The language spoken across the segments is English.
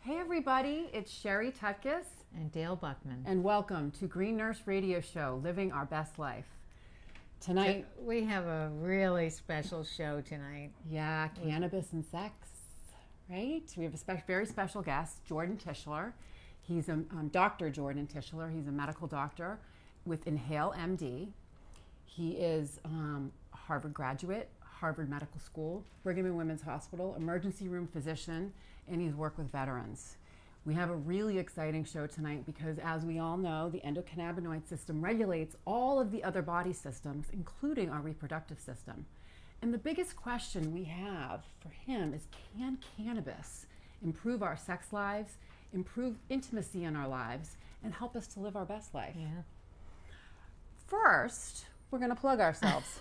Hey everybody, it's Sherry Tutkus and Dale Buckman. and welcome to Green Nurse Radio Show, Living Our Best Life. Tonight, we have a really special show tonight. yeah, cannabis and sex, right? We have a very special guest, Jordan Tishler. He's Dr. Jordan Tishler. He's a medical doctor with InhaleMD. He is a Harvard graduate, Harvard Medical School, Brigham and Women's Hospital, emergency room physician, and he's worked with veterans. We have a really exciting show tonight because, as we all know, the endocannabinoid system regulates all of the other body systems, including our reproductive system. And the biggest question we have for him is, can cannabis improve our sex lives, improve intimacy in our lives, and help us to live our best life? Yeah. First, we're going to plug ourselves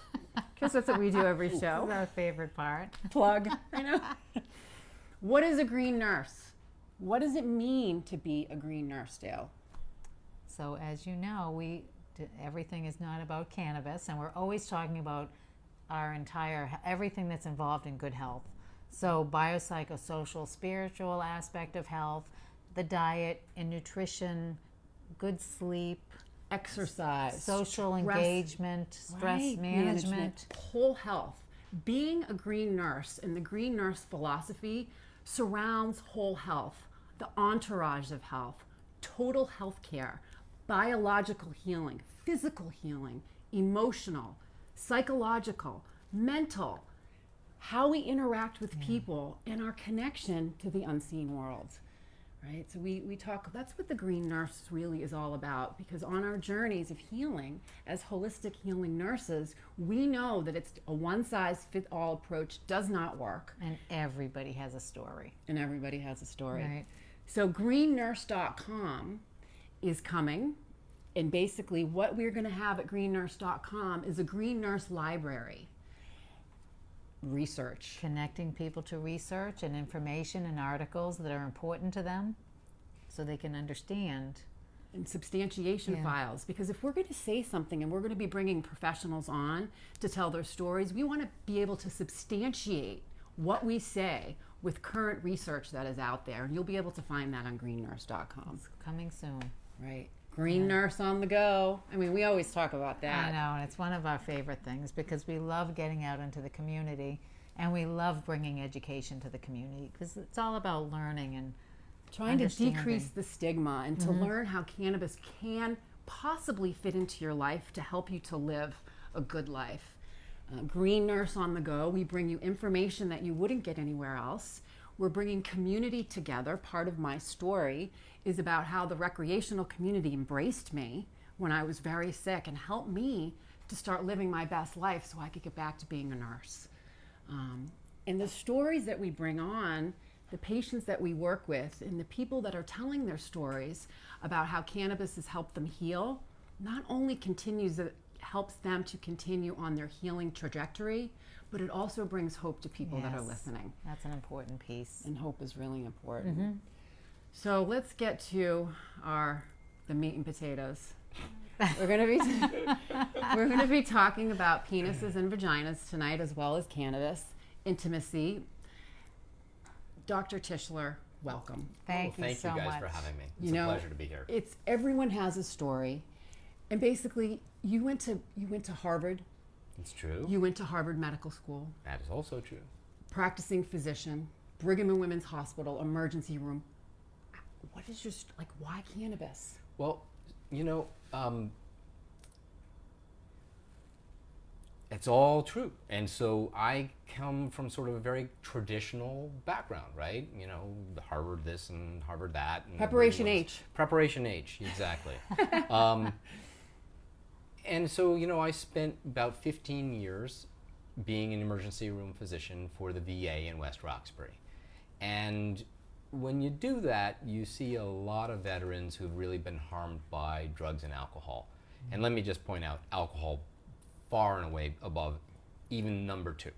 because that's what we do every show. This is our favorite part. Plug, I know. What is a green nurse? What does it mean to be a green nurse, Dale? So as you know, everything is not about cannabis, and we're always talking about everything that's involved in good health. So biopsychosocial, spiritual aspect of health, the diet and nutrition, good sleep, exercise, social engagement, stress management, whole health. Being a green nurse and the green nurse philosophy surrounds whole health, the entourage of health, total health care, biological healing, physical healing, emotional, psychological, mental, how we interact with people, and our connection to the unseen world. Right? So we talk, that's what the green nurse really is all about, because on our journeys of healing, as holistic healing nurses, we know that it's a one-size-fits-all approach does not work. and everybody has a story. And everybody has a story. Right. So GreenNurse.com is coming, and basically what we're going to have at GreenNurse.com is a Green Nurse library. Research. Connecting people to research and information and articles that are important to them so they can understand. And substantiation files, because if we're going to say something and we're going to be bringing professionals on to tell their stories, we want to be able to substantiate what we say with current research that is out there, and you'll be able to find that on GreenNurse.com. It's coming soon. Right. Green Nurse on the go. I mean, we always talk about that. I know, and it's one of our favorite things because we love getting out into the community, and we love bringing education to the community because it's all about learning and trying to decrease the stigma and to learn how cannabis can possibly fit into your life to help you to live a good life. Green Nurse on the go, we bring you information that you wouldn't get anywhere else. We're bringing community together. Part of my story is about how the recreational community embraced me when I was very sick and helped me to start living my best life so I could get back to being a nurse. And the stories that we bring on, the patients that we work with, and the people that are telling their stories about how cannabis has helped them heal, not only helps them to continue on their healing trajectory, but it also brings hope to people that are listening. That's an important piece. And hope is really important. So let's get to the meat and potatoes. We're going to be talking about penises and vaginas tonight, as well as cannabis, intimacy. Dr. Tishler, welcome. Thank you so much. Thank you guys for having me. It's a pleasure to be here. Everyone has a story, and basically, you went to Harvard. It's true. You went to Harvard Medical School. That is also true. Practicing physician, Brigham and Women's Hospital, emergency room. What is why cannabis? Well, it's all true. And so I come from sort of a very traditional background, right? Harvard this and Harvard that. And Preparation H. Preparation H, exactly. And so, I spent about 15 years being an emergency room physician for the VA in West Roxbury. And when you do that, you see a lot of veterans who've really been harmed by drugs and alcohol. And let me just point out, alcohol far and away above even number 2.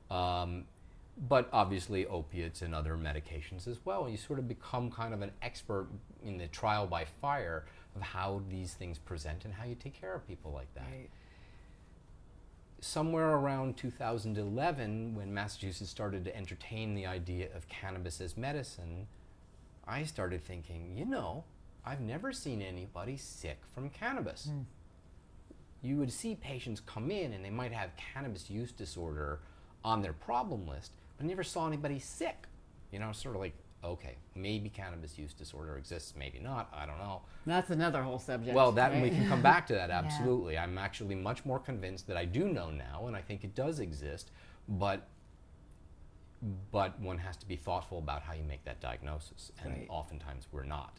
But obviously opiates and other medications as well. You sort of become kind of an expert in the trial by fire of how these things present and how you take care of people like that. Right. Somewhere around 2011, when Massachusetts started to entertain the idea of cannabis as medicine, I started thinking, I've never seen anybody sick from cannabis. You would see patients come in and they might have cannabis use disorder on their problem list, but I never saw anybody sick. Sort of like, okay, maybe cannabis use disorder exists, maybe not, I don't know. That's another whole subject. Well, right? we can come back to that, absolutely. Yeah. I'm actually much more convinced that I do know now, and I think it does exist, but one has to be thoughtful about how you make that diagnosis, and right. Oftentimes we're not.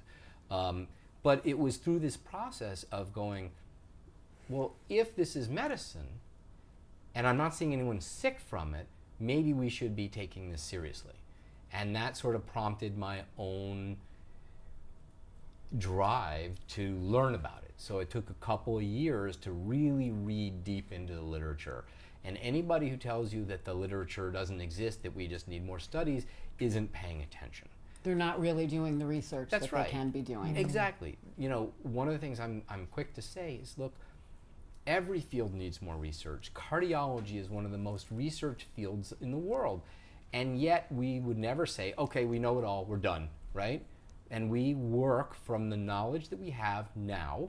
But it was through this process of going, well, if this is medicine, and I'm not seeing anyone sick from it, maybe we should be taking this seriously. And that sort of prompted my own drive to learn about it. So it took a couple of years to really read deep into the literature. And anybody who tells you that the literature doesn't exist, that we just need more studies, isn't paying attention. They're not really doing the research That's that right. they can be doing. Exactly. One of the things I'm quick to say is, look, every field needs more research. Cardiology is one of the most researched fields in the world. And yet we would never say, okay, we know it all, we're done, right? And we work from the knowledge that we have now,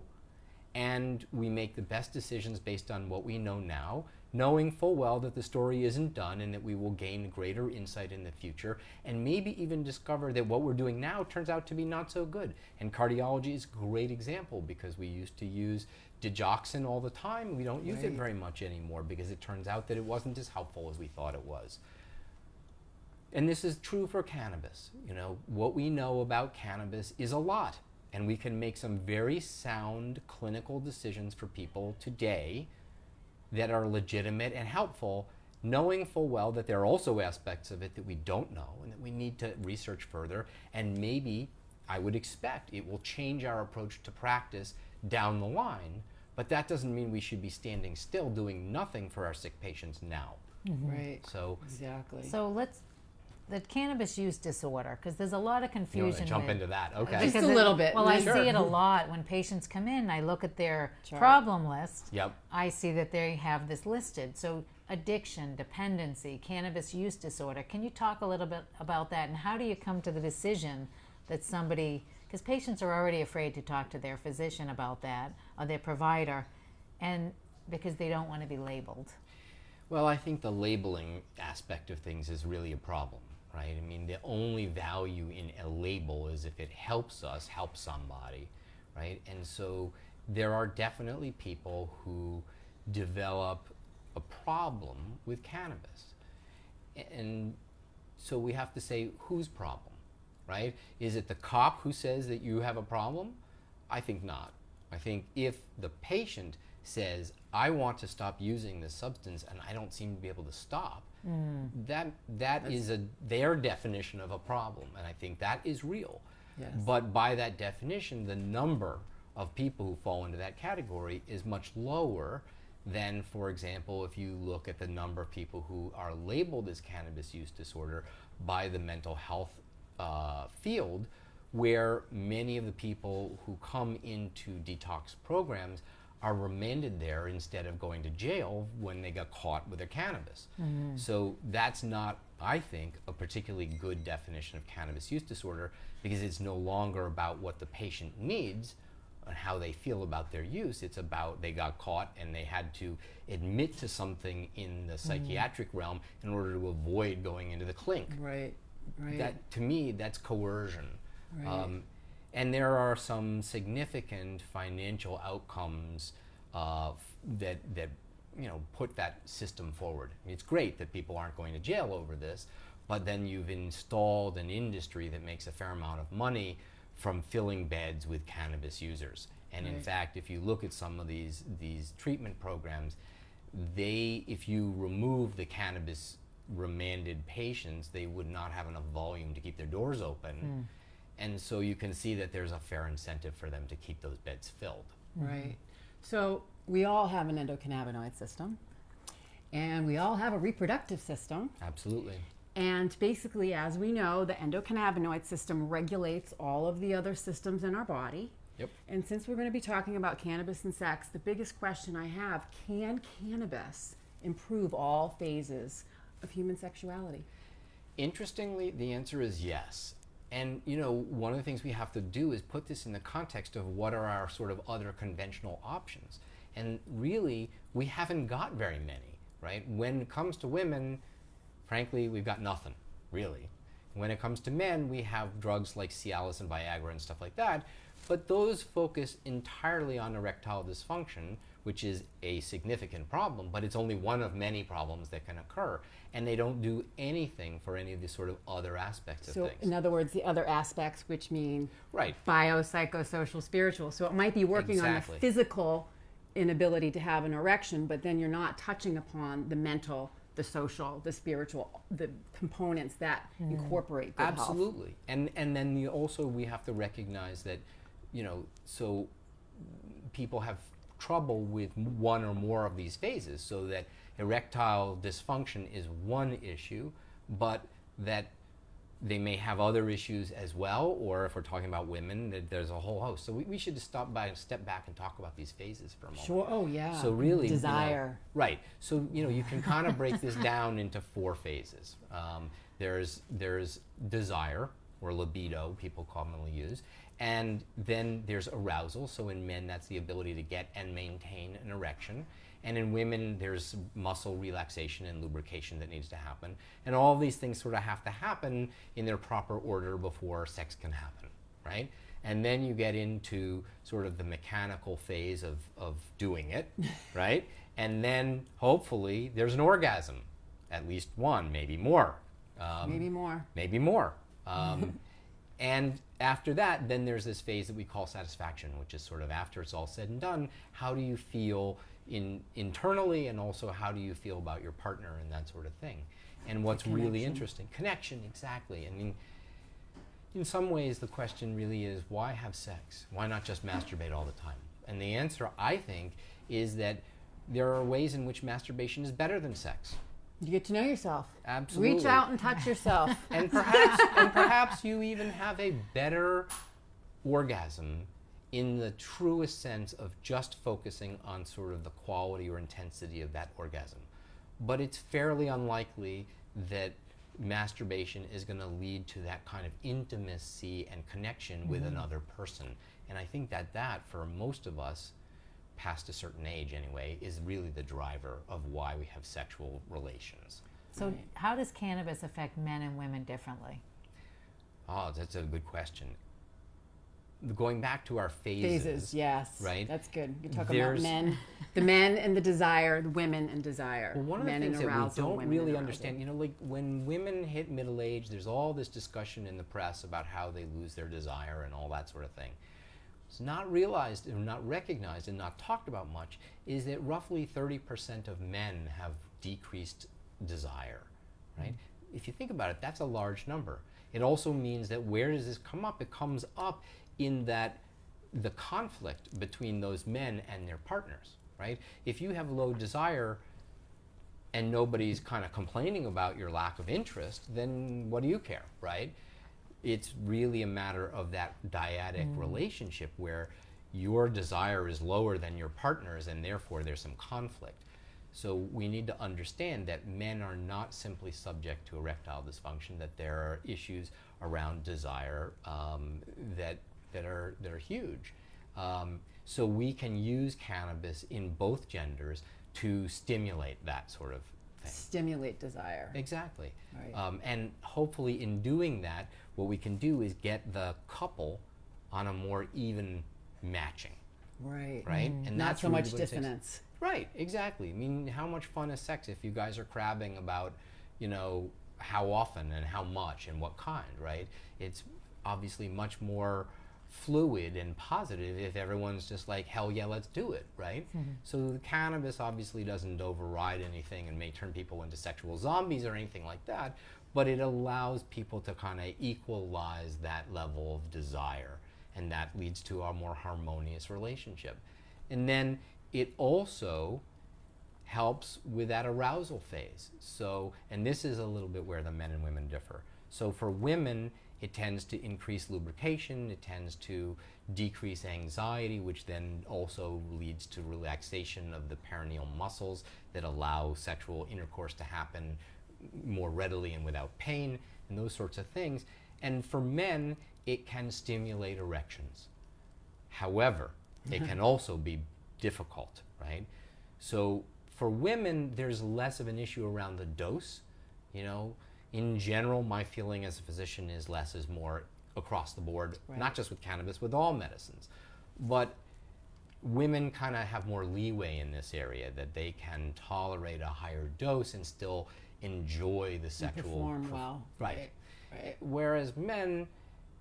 and we make the best decisions based on what we know now, knowing full well that the story isn't done and that we will gain greater insight in the future, and maybe even discover that what we're doing now turns out to be not so good. And cardiology is a great example, because we used to use digoxin all the time. We don't use it very much anymore because it turns out that it wasn't as helpful as we thought it was. And this is true for cannabis. What we know about cannabis is a lot, and we can make some very sound clinical decisions for people today that are legitimate and helpful, knowing full well that there are also aspects of it that we don't know and that we need to research further, and maybe, I would expect, it will change our approach to practice down the line, but that doesn't mean we should be standing still doing nothing for our sick patients now. Right. So exactly. So the cannabis use disorder, because there's a lot of you want confusion. to jump with, into that? Okay. Just because a little bit. Well, I Sure. see it a lot when patients come in. I look at their Chart. problem list. Yep. I see that they have this listed. So addiction, dependency, cannabis use disorder. Can you talk a little bit about that, and how do you come to the decision that somebody, because patients are already afraid to talk to their physician about that, or their provider, and because they don't want to be labeled. Well, I think the labeling aspect of things is really a problem, right? I mean, the only value in a label is if it helps us help somebody, right? And so there are definitely people who develop a problem with cannabis. And so we have to say, whose problem, right? Is it the cop who says that you have a problem? I think not. I think if the patient says, I want to stop using this substance and I don't seem to be able to stop, that is their definition of a problem, and I think that is real. Yes. But by that definition, the number of people who fall into that category is much lower than, for example, if you look at the number of people who are labeled as cannabis use disorder by the mental health field, where many of the people who come into detox programs are remanded there instead of going to jail when they got caught with their cannabis. So that's not, I think, a particularly good definition of cannabis use disorder, because it's no longer about what the patient needs and how they feel about their use. It's about they got caught and they had to admit to something in the psychiatric realm in order to avoid going into the clink. Right. That, to me, that's coercion. Right. And there are some significant financial outcomes that put that system forward. I mean, it's great that people aren't going to jail over this, but then you've installed an industry that makes a fair amount of money from filling beds with cannabis users. And in fact, if you look at some of these treatment programs, if you remove the cannabis remanded patients, they would not have enough volume to keep their doors open. And so you can see that there's a fair incentive for them to keep those beds filled. Right. So we all have an endocannabinoid system, and we all have a reproductive system. Absolutely. And basically, as we know, the endocannabinoid system regulates all of the other systems in our body. Yep. And since we're going to be talking about cannabis and sex, the biggest question I have, can cannabis improve all phases of human sexuality? Interestingly, the answer is yes. And one of the things we have to do is put this in the context of what are our sort of other conventional options. And really, we haven't got very many, right? When it comes to women, frankly, we've got nothing, really. When it comes to men, we have drugs like Cialis and Viagra and stuff like that, but those focus entirely on erectile dysfunction, which is a significant problem, but it's only one of many problems that can occur. And they don't do anything for any of the sort of other aspects of So things. in other words, the other aspects, which mean Right. biopsychosocial, spiritual. So it might be working Exactly. on the physical inability to have an erection, but then you're not touching upon the mental, the social, the spiritual, the components that incorporate good health. Absolutely. And then we have to recognize that, so people have trouble with one or more of these phases, so that erectile dysfunction is one issue, but that they may have other issues as well, or if we're talking about women, that there's a whole host. So we should just step back and talk about these phases for a moment. Sure. Oh, yeah. So really, desire. Right. So you can kind of break this down into 4 phases. There's desire, or libido, people commonly use, and then there's arousal. So in men, that's the ability to get and maintain an erection. And in women, there's muscle relaxation and lubrication that needs to happen. And all of these things sort of have to happen in their proper order before sex can happen, right? And then you get into sort of the mechanical phase of doing it, right? And then hopefully there's an orgasm, at least one, maybe more. Maybe more. Maybe more. And after that, then there's this phase that we call satisfaction, which is sort of after it's all said and done, how do you feel internally, and also how do you feel about your partner and that sort of thing. And what's really interesting, connection, exactly. I mean, in some ways the question really is, why have sex? Why not just masturbate all the time? And the answer, I think, is that there are ways in which masturbation is better than sex. You get to know yourself. Absolutely. Reach out and touch yourself. And perhaps you even have a better orgasm in the truest sense of just focusing on sort of the quality or intensity of that orgasm. But it's fairly unlikely that masturbation is going to lead to that kind of intimacy and connection with another person. And I think that for most of us, past a certain age anyway, is really the driver of why we have sexual relations. So how does cannabis affect men and women differently? Oh, that's a good question. Going back to our phases, yes. right? That's good. You talk about men, the men and the desire, the women and desire. Well, one of the men things and arousal, that we don't women really and understand, like when women hit middle age, there's all this discussion in the press about how they lose their desire and all that sort of thing. It's not realized or not recognized and not talked about much is that roughly 30% of men have decreased desire, right? If you think about it, that's a large number. It also means that where does this come up? It comes up in that the conflict between those men and their partners, right? If you have low desire and nobody's kind of complaining about your lack of interest, then what do you care, right? It's really a matter of that dyadic relationship where your desire is lower than your partner's and therefore there's some conflict. So we need to understand that men are not simply subject to erectile dysfunction, that there are issues around desire that are huge. So we can use cannabis in both genders to stimulate that sort of thing. Stimulate desire. Exactly. Right. And hopefully in doing that, what we can do is get the couple on a more even matching. Right. Right? And Not that's so really much what it takes. dissonance. Right, exactly. I mean, how much fun is sex if you guys are crabbing about, how often and how much and what kind, right? It's obviously much more fluid and positive if everyone's just like, hell yeah, let's do it, right? So the cannabis obviously doesn't override anything and may turn people into sexual zombies or anything like that, but it allows people to kind of equalize that level of desire, and that leads to a more harmonious relationship. And then it also helps with that arousal phase. So, and this is a little bit where the men and women differ. So for women, it tends to increase lubrication, it tends to decrease anxiety, which then also leads to relaxation of the perineal muscles that allow sexual intercourse to happen more readily and without pain, and those sorts of things. And for men, it can stimulate erections. However, it can also be difficult, right? So for women, there's less of an issue around the dose. You know, in general, my feeling as a physician is less is more across the board, not just with cannabis, with all medicines. But women kind of have more leeway in this area, that they can tolerate a higher dose and still enjoy the sexual perform well. Right. Whereas men,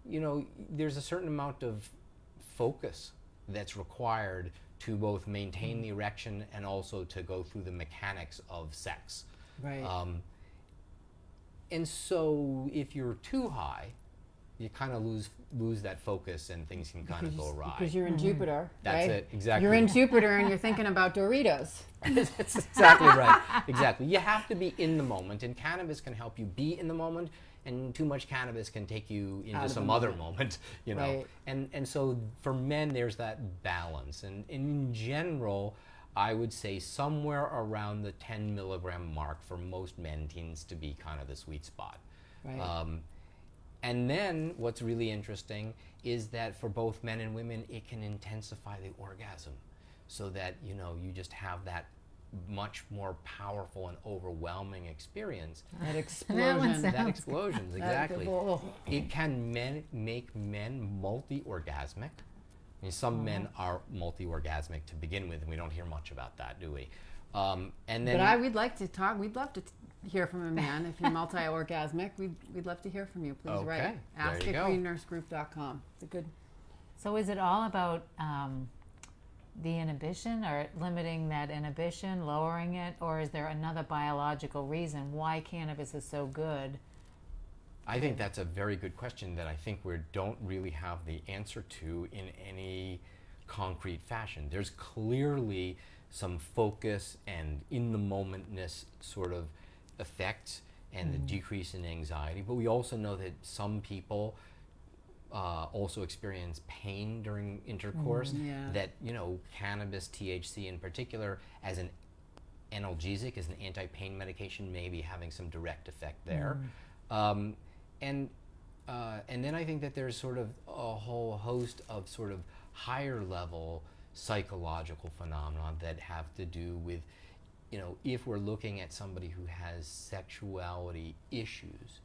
you know, there's a certain amount of focus that's required to both maintain the erection and also to go through the mechanics of sex. Right. And so if you're too high, you kind of lose that focus and things can kind of go awry. Because you're in Jupiter, That's right? it, exactly. You're in Jupiter and you're thinking about Doritos. That's exactly right. Exactly. You have to be in the moment, and cannabis can help you be in the moment, and too much cannabis can take you into some other moment, you know. Right. And so for men, there's that balance. And in general, I would say somewhere around the 10 milligram mark for most men tends to be kind of the sweet spot. Right. And then what's really interesting is that for both men and women, it can intensify the orgasm, so that, you know, you just have that much more powerful and overwhelming experience. That explosion. That explosions, exactly. Oh. It can make men multi-orgasmic. I mean, some men are multi-orgasmic to begin with, and we don't hear much about that, do we? And then, But we'd like to talk. We'd love to hear from a man. If you're multi-orgasmic, we'd love to hear from you. Please write. Okay, Ask there you at go. GreenNurseGroup.com. It's a good. So is it all about the inhibition, or limiting that inhibition, lowering it, or is there another biological reason why cannabis is so good? I think that's a very good question that I think we don't really have the answer to in any concrete fashion. There's clearly some focus and in the momentness sort of effects and the decrease in anxiety, but we also know that some people also experience pain during intercourse. That, you know, cannabis, THC in particular, as an analgesic, as an anti-pain medication, may be having some direct effect there. And then I think that there's sort of a whole host of sort of higher level psychological phenomena that have to do with, you know, if we're looking at somebody who has sexuality issues,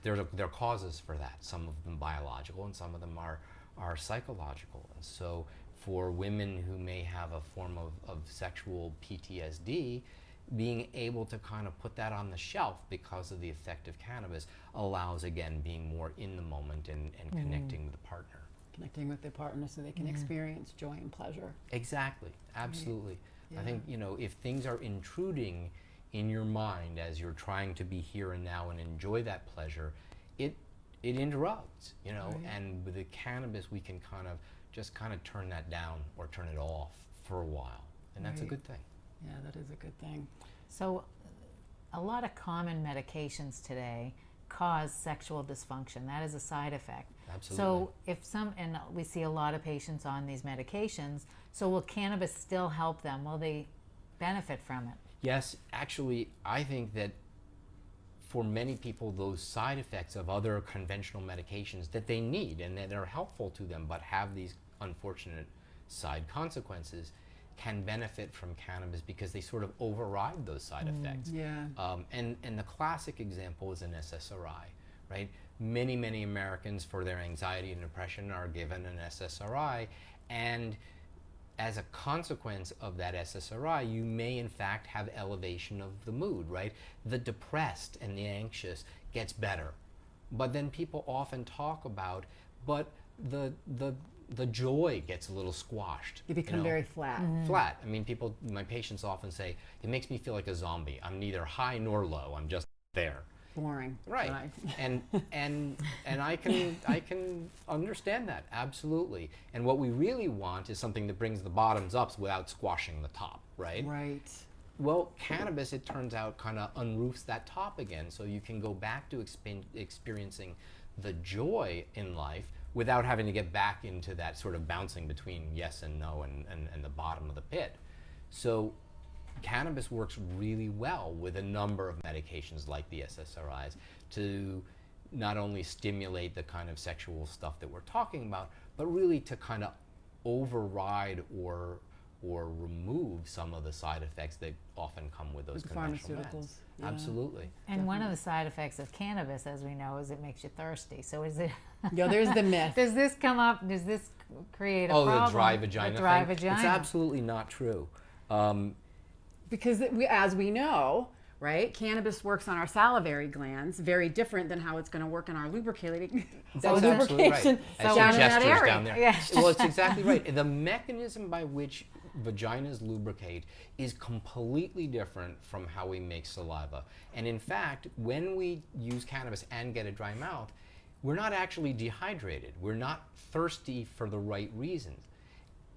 there are causes for that. Some of them biological and some of them are psychological. And so for women who may have a form of sexual PTSD, being able to kind of put that on the shelf because of the effect of cannabis allows, again, being more in the moment and connecting with the partner. Connecting with their partner so they can experience joy and pleasure. Exactly, absolutely. I think, you know, if things are intruding in your mind as you're trying to be here and now and enjoy that pleasure, it interrupts, you know, and with the cannabis we can kind of turn that down or turn it off for a while, and that's a good thing. Yeah, that is a good thing. So a lot of common medications today cause sexual dysfunction. That is a side effect. Absolutely. So and we see a lot of patients on these medications, so will cannabis still help them? Will they benefit from it? Yes, actually, I think that for many people, those side effects of other conventional medications that they need and that are helpful to them but have these unfortunate side consequences can benefit from cannabis because they sort of override those side effects. Yeah. And the classic example is an SSRI, right? Many Americans, for their anxiety and depression, are given an SSRI, and as a consequence of that SSRI, you may in fact have elevation of the mood, right? The depressed and the anxious gets better. But then people often talk about, but the joy gets a little squashed. You become very flat. Flat. I mean, my patients often say, it makes me feel like a zombie. I'm neither high nor low. I'm just there. Boring. Right. and I can understand that, absolutely. And what we really want is something that brings the bottoms up without squashing the top, right? Right. Well, cannabis, it turns out, kind of unroofs that top again, so you can go back to experiencing the joy in life without having to get back into that sort of bouncing between yes and no and the bottom of the pit. So cannabis works really well with a number of medications like the SSRIs to not only stimulate the kind of sexual stuff that we're talking about, but really to kind of override or remove some of the side effects that often come with those conventional meds. Pharmaceuticals. Yeah. Absolutely. And one of the side effects of cannabis, as we know, is it makes you thirsty. So is it? Yeah, there's the myth. Does this come up? Does this create a problem? Oh, the dry vagina The dry thing? vagina. It's absolutely not true. Because as we know, right, cannabis works on our salivary glands, very different than how it's going to work in our lubricating. That's absolutely right. lubrication As down your in that gestures area. down there. Yeah. Well, it's exactly right. The mechanism by which vaginas lubricate is completely different from how we make saliva. And in fact, when we use cannabis and get a dry mouth, we're not actually dehydrated. We're not thirsty for the right reasons.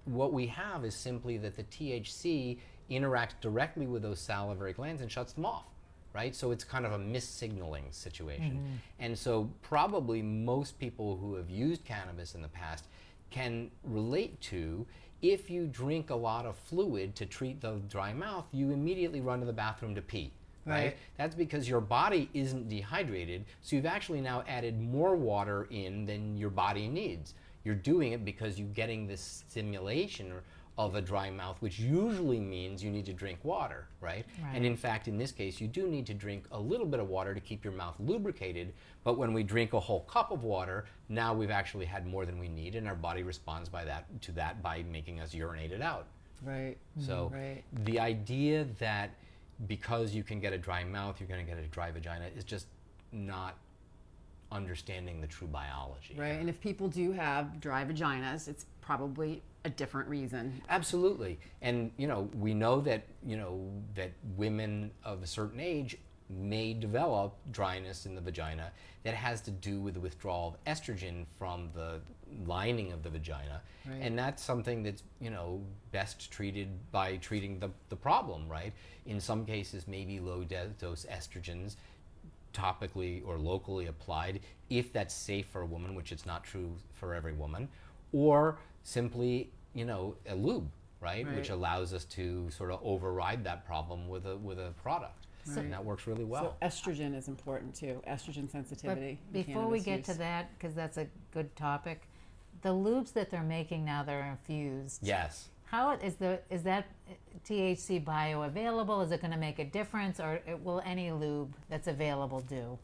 What we have is simply that the THC interacts directly with those salivary glands and shuts them off, right? So it's kind of a missignaling situation. And so probably most people who have used cannabis in the past can relate to, if you drink a lot of fluid to treat the dry mouth, you immediately run to the bathroom to pee. Right? That's because your body isn't dehydrated, so you've actually now added more water in than your body needs. You're doing it because you're getting this stimulation of a dry mouth, which usually means you need to drink water, right? And in fact, in this case, you do need to drink a little bit of water to keep your mouth lubricated, but when we drink a whole cup of water, now we've actually had more than we need, and our body responds to that by making us urinate it out. Right. So the idea that because you can get a dry mouth, you're going to get a dry vagina is just not understanding the true biology. Right. And if people do have dry vaginas, it's probably a different reason. Absolutely. And we know that that women of a certain age may develop dryness in the vagina that has to do with the withdrawal of estrogen from the lining of the vagina. And that's something that's best treated by treating the problem, right? In some cases, maybe low dose estrogens topically or locally applied, if that's safe for a woman, which it's not true for every woman, or simply a lube, right? Which allows us to sort of override that problem with a product. And that works really well. So estrogen is important too, estrogen sensitivity. But before we get to that, because that's a good topic, the lubes that they're making now that are infused. Yes. How is that THC bioavailable? Is it going to make a difference, or will any lube that's available do?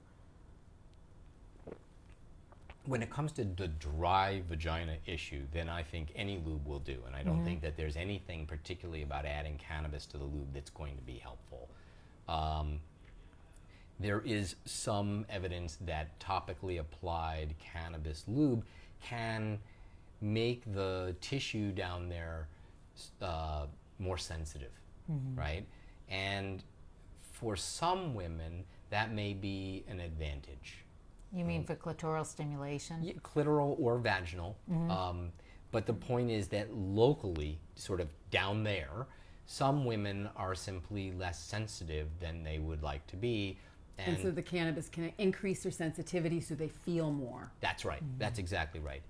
When it comes to the dry vagina issue, then I think any lube will do, and I don't think that there's anything particularly about adding cannabis to the lube that's going to be helpful. There is some evidence that topically applied cannabis lube can make the tissue down there more sensitive, right? And for some women, that may be an advantage. You mean for clitoral stimulation? Yeah, clitoral or vaginal. But the point is that locally, sort of down there, some women are simply less sensitive than they would like to be. And so the cannabis can increase their sensitivity so they feel more. That's right. That's exactly right.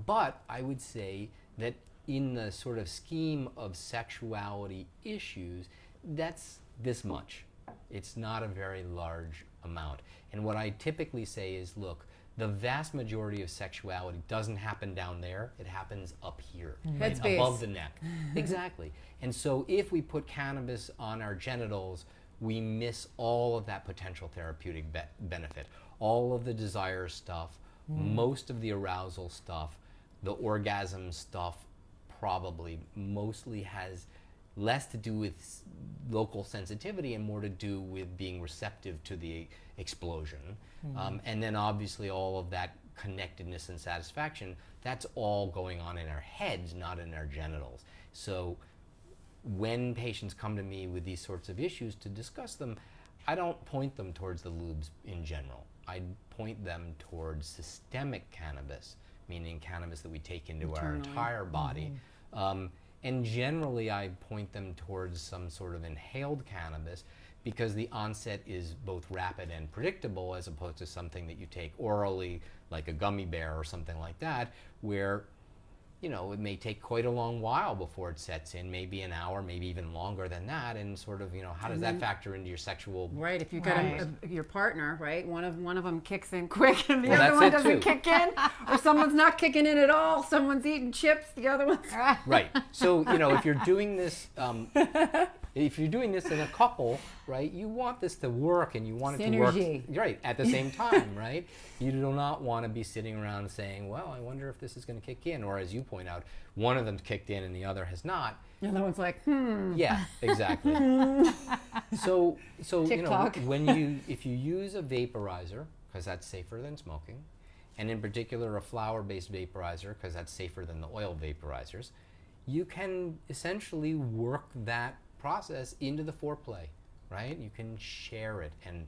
But I would say that in the sort of scheme of sexuality issues, that's this much. It's not a very large amount. And what I typically say is, look, the vast majority of sexuality doesn't happen down there. It happens up here, right? Headspace. Above the neck. Exactly. And so if we put cannabis on our genitals, we miss all of that potential therapeutic benefit. All of the desire stuff, most of the arousal stuff, the orgasm stuff probably mostly has less to do with local sensitivity and more to do with being receptive to the explosion. And then obviously all of that connectedness and satisfaction, that's all going on in our heads, not in our genitals. So when patients come to me with these sorts of issues to discuss them, I don't point them towards the lubes in general. I point them towards systemic cannabis, meaning cannabis that we take into our entire body. And generally I point them towards some sort of inhaled cannabis because the onset is both rapid and predictable, as opposed to something that you take orally, like a gummy bear or something like that, where it may take quite a long while before it sets in, maybe an hour, maybe even longer than that, and sort of, how does that factor into your sexual... Right, if you've got Right. your partner, right, one of them kicks in quick and the Well, other that's one it doesn't too. kick in, or someone's not kicking in at all, someone's eating chips, the other one's... Right. So, if you're doing this, in a couple, right, you want this to work, and you want it to work Synergy. right at the same time, right? You do not want to be sitting around saying, well, I wonder if this is going to kick in, or as you point out, one of them's kicked in and the other has not. The other one's like, Yeah, exactly. So TikTok. if you use a vaporizer, because that's safer than smoking, and in particular a flower-based vaporizer, because that's safer than the oil vaporizers, you can essentially work that process into the foreplay, right? You can share it and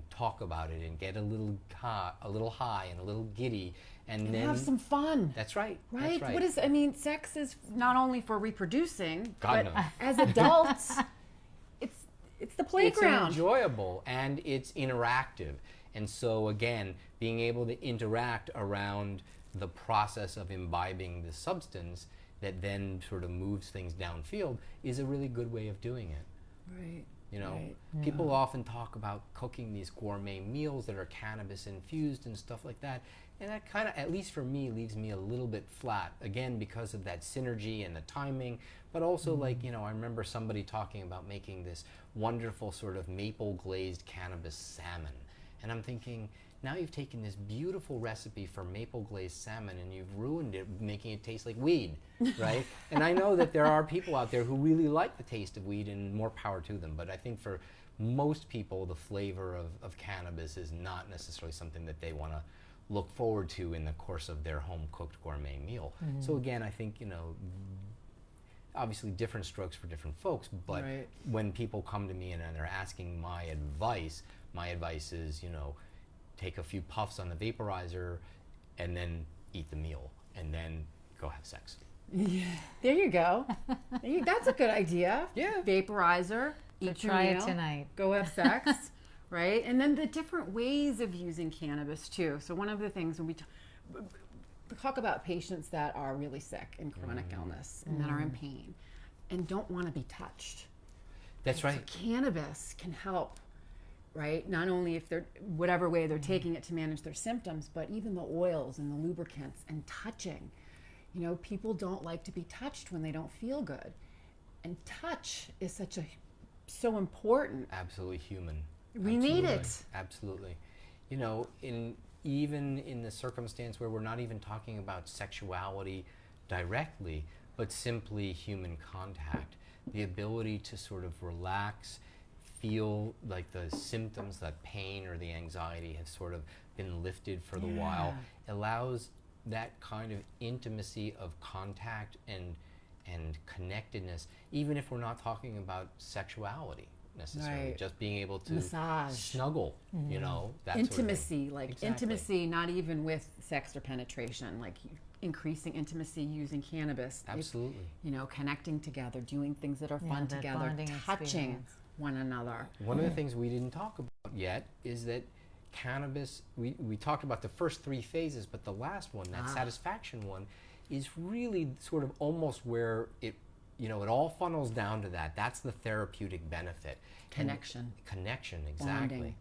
talk about it and get a little high and a little giddy, and then have some fun. That's right. Right? That's right. Sex is not only for reproducing, God, but no. as adults, it's the playground. It's enjoyable and it's interactive. And so again, being able to interact around the process of imbibing the substance that then sort of moves things downfield is a really good way of doing it. Right. Right. People often talk about cooking these gourmet meals that are cannabis infused and stuff like that. And that kind of, at least for me, leaves me a little bit flat, again, because of that synergy and the timing, but also I remember somebody talking about making this wonderful sort of maple glazed cannabis salmon. And I'm thinking, now you've taken this beautiful recipe for maple glazed salmon and you've ruined it, making it taste like weed, right? And I know that there are people out there who really like the taste of weed, and more power to them, but I think for most people, the flavor of cannabis is not necessarily something that they want to look forward to in the course of their home-cooked gourmet meal. So again, I think, obviously different strokes for different folks, but Right. when people come to me and they're asking my advice is, take a few puffs on the vaporizer and then eat the meal and then go have sex. There you go. That's a good idea. Yeah. Vaporizer, eat your Try it meal, tonight. go have sex, right? And then the different ways of using cannabis too. So one of the things when we talk about patients that are really sick and chronic illness and that are in pain and don't want to be touched. That's right. So cannabis can help, right? Not only if they're, whatever way they're taking it to manage their symptoms, but even the oils and the lubricants and touching. People don't like to be touched when they don't feel good. And touch is so important. Absolutely human. We need it. Absolutely. Even in the circumstance where we're not even talking about sexuality directly, but simply human contact, the ability to sort of relax, feel like the symptoms, that pain or the anxiety has sort of been lifted for the while, allows that kind of intimacy of contact and connectedness, even if we're not talking about sexuality necessarily. Right. Just being able to Massage. snuggle, that Intimacy, sort of thing. Exactly. intimacy, not even with sex or penetration, like increasing intimacy using cannabis. Absolutely. Connecting together, doing things that are fun that together, bonding touching experience. one another. One of the things we didn't talk about yet is that cannabis, we talked about the first 3 phases, but the last one, that satisfaction one, is really sort of almost where it all funnels down to that. That's the therapeutic benefit. Connection. Connection, exactly. Bonding.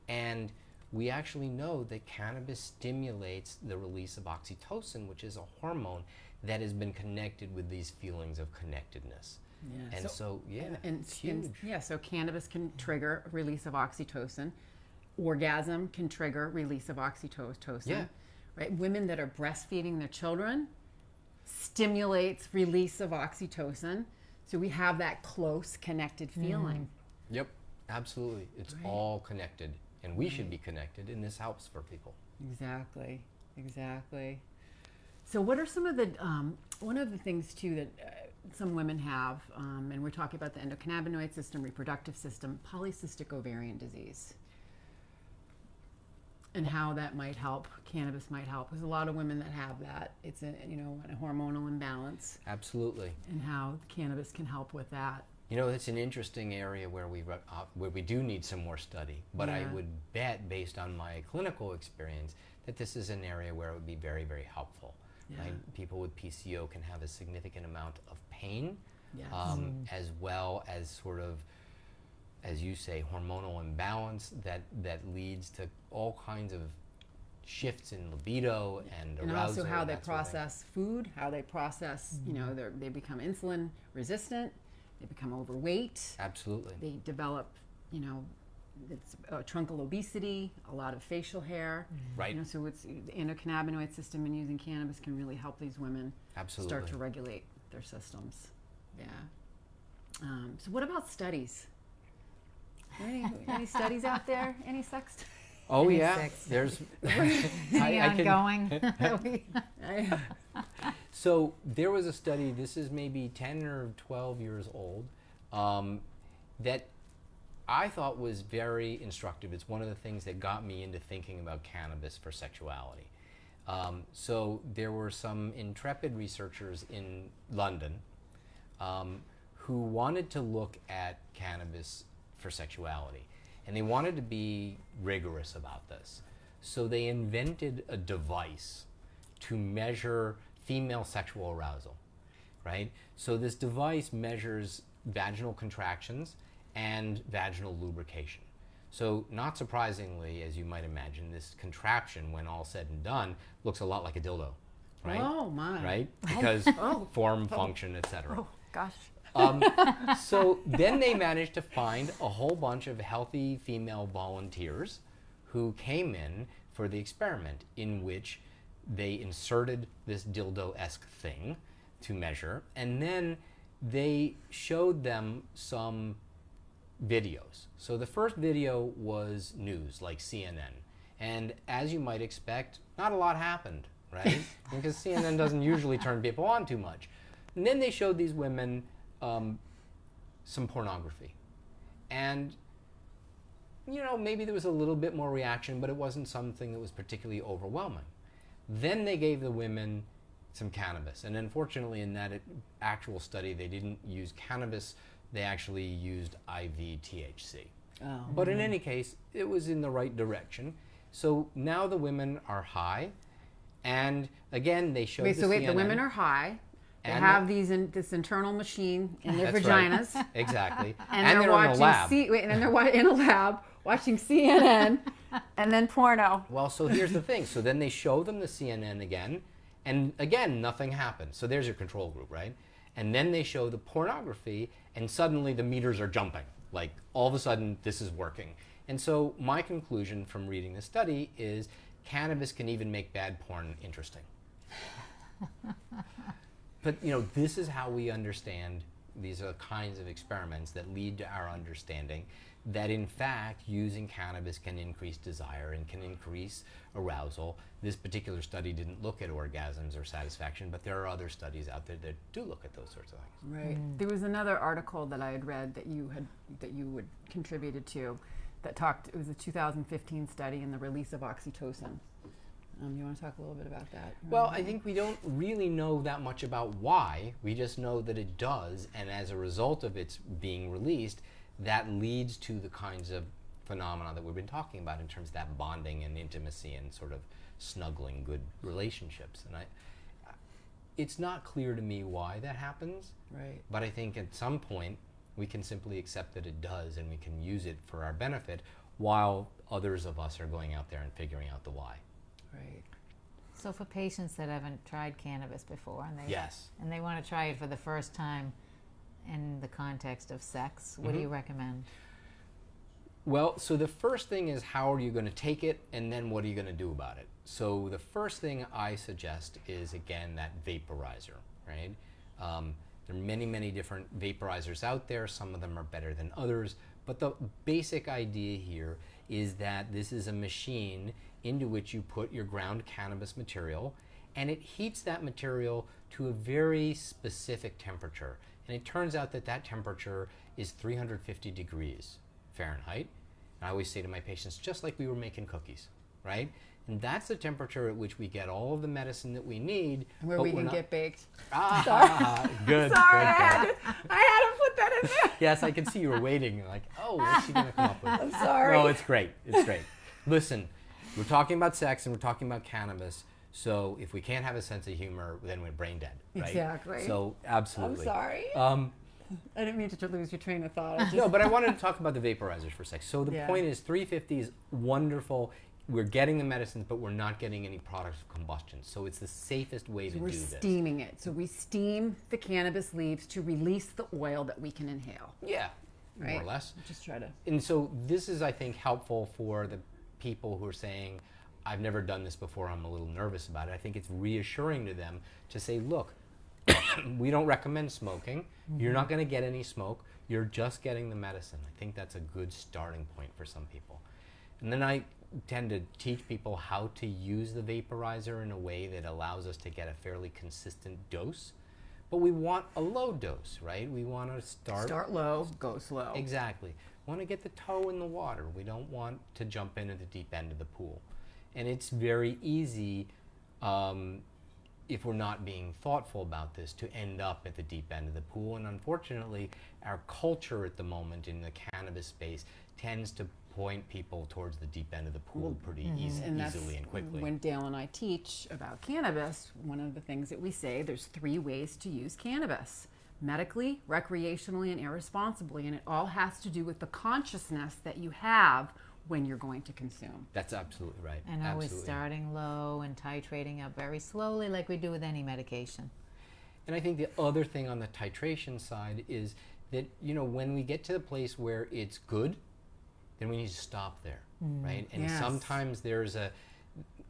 And we actually know that cannabis stimulates the release of oxytocin, which is a hormone that has been connected with these feelings of connectedness. Yeah. And so it's And huge. so cannabis can trigger release of oxytocin. Orgasm can trigger release of oxytocin. Yeah. Right? Women that are breastfeeding their children stimulates release of oxytocin. So we have that close connected feeling. Yep, absolutely. It's all connected, and we should be connected, and this helps for people. Exactly. So what are some of the, one of the things too that some women have, and we're talking about the endocannabinoid system, reproductive system, polycystic ovarian disease. And how that might help, cannabis might help. There's a lot of women that have that. It's a hormonal imbalance, Absolutely. and how cannabis can help with that. It's an interesting area where we do need some more study, but I Yeah. would bet, based on my clinical experience, that this is an area where it would be very, very helpful. Yeah. Right? People with PCO can have a significant amount of pain, Yes. as well as sort of, as you say, hormonal imbalance that leads to all kinds of shifts in libido and arousal. And also how and they that sort of thing. process food, how they process, they become insulin resistant, they become overweight, Absolutely. they develop, it's truncal obesity, a lot of facial hair. Right. So it's the endocannabinoid system, and using cannabis can really help these women Absolutely. start to regulate their systems. Yeah. So what about studies? Any studies out there? Any sex? Oh Any yeah, sex. there's Ongoing. So there was a study, this is maybe 10 or 12 years old, that I thought was very instructive. It's one of the things that got me into thinking about cannabis for sexuality. So there were some intrepid researchers in London who wanted to look at cannabis for sexuality. And they wanted to be rigorous about this. So they invented a device to measure female sexual arousal, right? So this device measures vaginal contractions and vaginal lubrication. So not surprisingly, as you might imagine, this contraption, when all said and done, looks a lot like a dildo, right? Oh my. Right? Because form, function, etc. Oh gosh. So then they managed to find a whole bunch of healthy female volunteers who came in for the experiment, in which they inserted this dildo-esque thing to measure, and then they showed them some videos. So the first video was news, like CNN. And as you might expect, not a lot happened, right? Because CNN doesn't usually turn people on too much. And then they showed these women some pornography. And, maybe there was a little bit more reaction, but it wasn't something that was particularly overwhelming. Then they gave the women some cannabis. And unfortunately, in that actual study, they didn't use cannabis. They actually used IV THC. Oh. But in any case, it was in the right direction. So now the women are high. And again, they showed Wait, the so wait, CNN. the women are high. They And have this internal machine in their That's vaginas. right. Exactly. And they're they're in a watching lab. and then they're in a lab watching CNN and then porno. Well, so here's the thing. So then they show them the CNN again, and again, nothing happened. So there's your control group, right? And then they show the pornography, and suddenly the meters are jumping. Like, all of a sudden, this is working. And so my conclusion from reading the study is cannabis can even make bad porn interesting. But, this is how we understand, these are the kinds of experiments that lead to our understanding that, in fact, using cannabis can increase desire and can increase arousal. This particular study didn't look at orgasms or satisfaction, but there are other studies out there that do look at those sorts of things. Right. There was another article that I had read that you had contributed to that talked. It was a 2015 study in the release of oxytocin. You want to talk a little bit about that? Well, I think we don't really know that much about why. We just know that it does, and as a result of its being released, that leads to the kinds of phenomena that we've been talking about in terms of that bonding and intimacy and sort of snuggling good relationships. And it's not clear to me why that happens, Right. but I think at some point we can simply accept that it does, and we can use it for our benefit, while others of us are going out there and figuring out the why. Right. So for patients that haven't tried cannabis before, and Yes. they want to try it for the first time in the context of sex, what do you recommend? Well, so the first thing is, how are you going to take it, and then what are you going to do about it? So the first thing I suggest is, again, that vaporizer, right? There are many, many different vaporizers out there. Some of them are better than others. But the basic idea here is that this is a machine into which you put your ground cannabis material, and it heats that material to a very specific temperature. And it turns out that that temperature is 350 degrees Fahrenheit. And I always say to my patients, just like we were making cookies, right? And that's the temperature at which we get all of the medicine that we need. Where but we we're can not- get baked. Good. Sorry, Good. I had to put that in there. Yes, I can see you were waiting. You're like, oh, what's she going to come up with? I'm sorry. No, it's great. It's great. Listen, we're talking about sex and we're talking about cannabis. So if we can't have a sense of humor, then we're brain dead, right? Exactly. So absolutely. I'm sorry. I didn't mean to lose your train of thought. No, but I wanted to talk about the vaporizers for a sec. So the Yeah. point is 350 is wonderful. We're getting the medicines, but we're not getting any products of combustion. So it's the safest way to We're do this. steaming it. So we steam the cannabis leaves to release the oil that we can inhale. Yeah, Right? more or less. Just try to. And so this is, I think, helpful for the people who are saying, I've never done this before, I'm a little nervous about it. I think it's reassuring to them to say, look, we don't recommend smoking. You're not going to get any smoke. You're just getting the medicine. I think that's a good starting point for some people. And then I tend to teach people how to use the vaporizer in a way that allows us to get a fairly consistent dose. But we want a low dose, right? We want to Start low, go slow. Exactly. We want to get the toe in the water. We don't want to jump into the deep end of the pool. And it's very easy, if we're not being thoughtful about this, to end up at the deep end of the pool. And unfortunately, our culture at the moment in the cannabis space tends to point people towards the deep end of the pool pretty easily and quickly. When Dale and I teach about cannabis, one of the things that we say, there's 3 ways to use cannabis: medically, recreationally, and irresponsibly. And it all has to do with the consciousness that you have when you're going to consume. That's absolutely right. And always Absolutely. starting low and titrating up very slowly, like we do with any medication. And I think the other thing on the titration side is that, you know, when we get to the place where it's good, then we need to stop there, right? And Yes. sometimes there's a,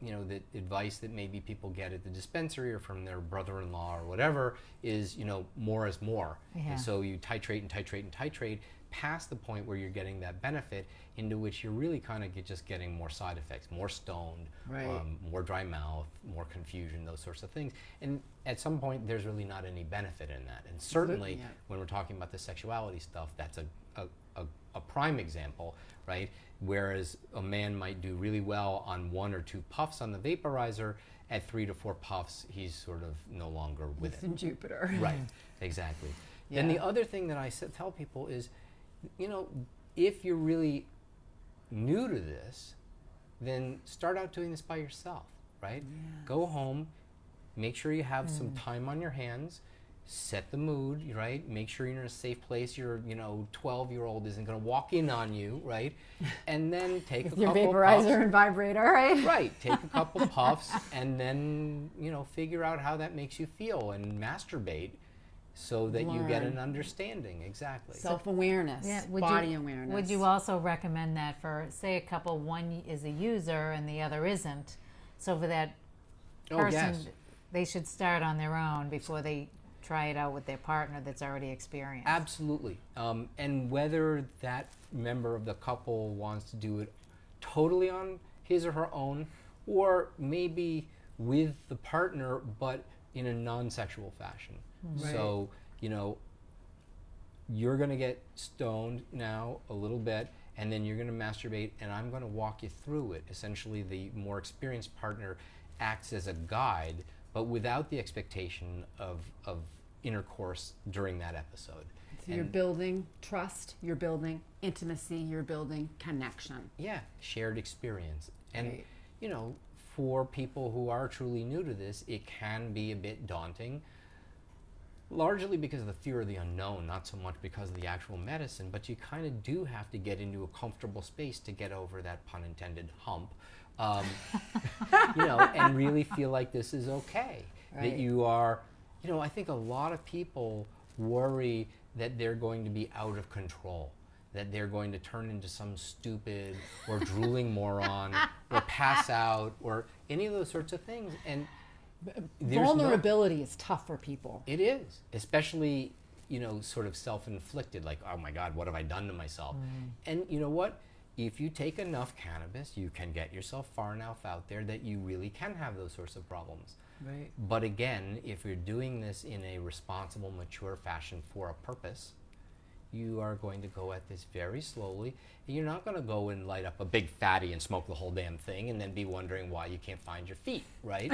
you know, the advice that maybe people get at the dispensary or from their brother-in-law or whatever is, you know, more is more. Yeah. And so you titrate and titrate and titrate past the point where you're getting that benefit, into which you're really kind of just getting more side effects, more stoned, Right. more dry mouth, more confusion, those sorts of things. And at some point, there's really not any benefit in that. And certainly, Yeah. when we're talking about the sexuality stuff, that's a prime example, right? Whereas a man might do really well on 1 or 2 puffs on the vaporizer, at 3 to 4 puffs, he's sort of no longer with It's it. in Jupiter. Right, exactly. Then the Yeah. other thing that I tell people is, you know, if you're really new to this, then start out doing this by yourself, right? Go home, make sure you have some time on your hands, set the mood, right? Make sure you're in a safe place. Your, you know, 12-year-old isn't going to walk in on you, right? And then take a Your couple vaporizer puffs. and vibrator, right? Right, take a couple puffs and then, you know, figure out how that makes you feel and masturbate so that you get Learn. an understanding. Exactly. Self-awareness, body awareness. Would you also recommend that for, say, a couple, one is a user and the other isn't? So for that person, yes. they should start on their own before they try it out with their partner that's already experienced. Absolutely. And whether that member of the couple wants to do it totally on his or her own, or maybe with the partner, but in a non-sexual fashion. Right. So, you know, you're going to get stoned now a little bit, and then you're going to masturbate, and I'm going to walk you through it. Essentially, the more experienced partner acts as a guide, but without the expectation of intercourse during that episode. So you're building trust, you're building intimacy, you're building connection. Yeah, shared experience. And, Right. you know, for people who are truly new to this, it can be a bit daunting, largely because of the fear of the unknown, not so much because of the actual medicine, but you kind of do have to get into a comfortable space to get over that pun intended hump, you know, and really feel like this is okay. Right. That you are, you know, I think a lot of people worry that they're going to be out of control, that they're going to turn into some stupid or drooling moron or pass out or any of those sorts of things. And there's Vulnerability is tough for people. it is, especially, you know, sort of self-inflicted, like, oh my God, what have I done to myself? And you know what? If you take enough cannabis, you can get yourself far enough out there that you really can have those sorts of problems. Right. But again, if you're doing this in a responsible, mature fashion for a purpose, You are going to go at this very slowly. You're not going to go and light up a big fatty and smoke the whole damn thing and then be wondering why you can't find your feet, right?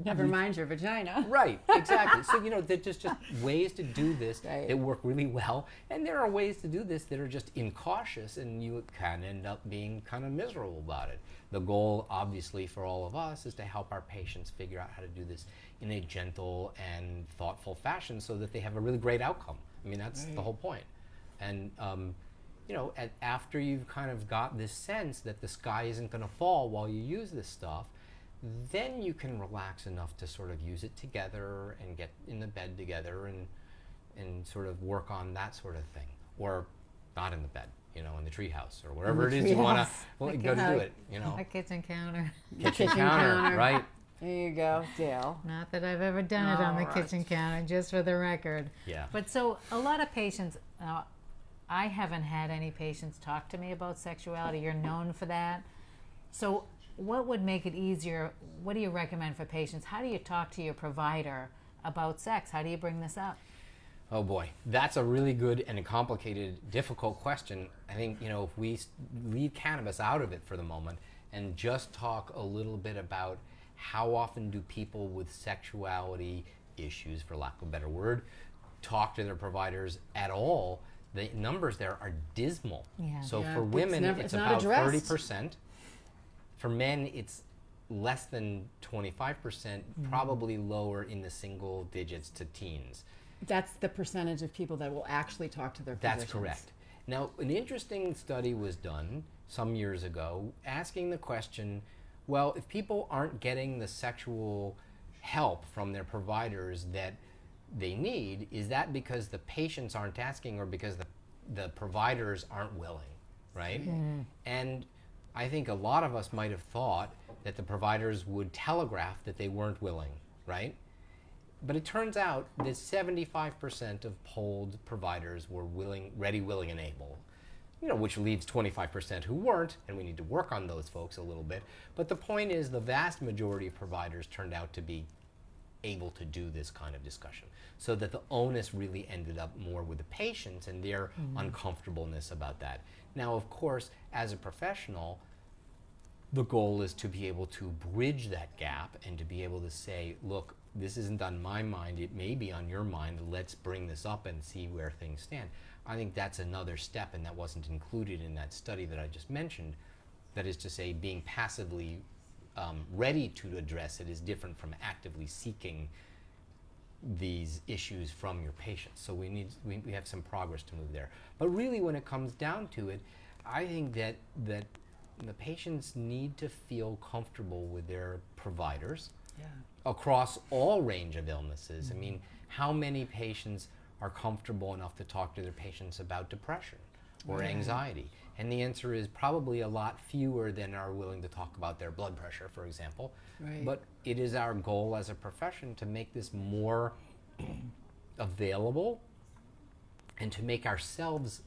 Never mind your vagina. Right, exactly. So, there's just ways to do this Right. that work really well, and there are ways to do this that are just incautious, and you can end up being kind of miserable about it. The goal, obviously, for all of us is to help our patients figure out how to do this in a gentle and thoughtful fashion so that they have a really great outcome. I mean, that's the whole point. And, after you've kind of got this sense that the sky isn't going to fall while you use this stuff, then you can relax enough to sort of use it together and get in the bed together and sort of work on that sort of thing. Or not in the bed, in the treehouse or wherever it is you want to go to do it, A kitchen counter. Kitchen counter, right? There you go, Dale. Not that I've ever done it on the kitchen counter, just for the record. Yeah. But so a lot of patients, I haven't had any patients talk to me about sexuality. You're known for that. So what would make it easier? What do you recommend for patients? How do you talk to your provider about sex? How do you bring this up? Oh boy, that's a really good and a complicated, difficult question. I think, if we leave cannabis out of it for the moment and just talk a little bit about how often do people with sexuality issues, for lack of a better word, talk to their providers at all, the numbers there are dismal. Yeah. So Yeah, for women, it's it's not about addressed. 30%. For men, it's less than 25%, probably lower in the single digits to teens. That's the percentage of people that will actually talk to their physicians. That's correct. Now, an interesting study was done some years ago asking the question, well, if people aren't getting the sexual help from their providers that they need, is that because the patients aren't asking or because the providers aren't willing, right? And I think a lot of us might have thought that the providers would telegraph that they weren't willing, right? But it turns out that 75% of polled providers were ready, willing, and able, which leaves 25% who weren't, and we need to work on those folks a little bit. But the point is the vast majority of providers turned out to be able to do this kind of discussion, so that the onus really ended up more with the patients and their uncomfortableness about that. Now, of course, as a professional, the goal is to be able to bridge that gap and to be able to say, look, this isn't on my mind, it may be on your mind, let's bring this up and see where things stand. I think that's another step, and that wasn't included in that study that I just mentioned. That is to say, being passively ready to address it is different from actively seeking these issues from your patients. So we have some progress to move there. But really, when it comes down to it, I think that the patients need to feel comfortable with their providers across all range of illnesses. I mean, how many patients are comfortable enough to talk to their patients about depression or anxiety? And the answer is probably a lot fewer than are willing to talk about their blood pressure, for example. Right. But it is our goal as a profession to make this more available and to make ourselves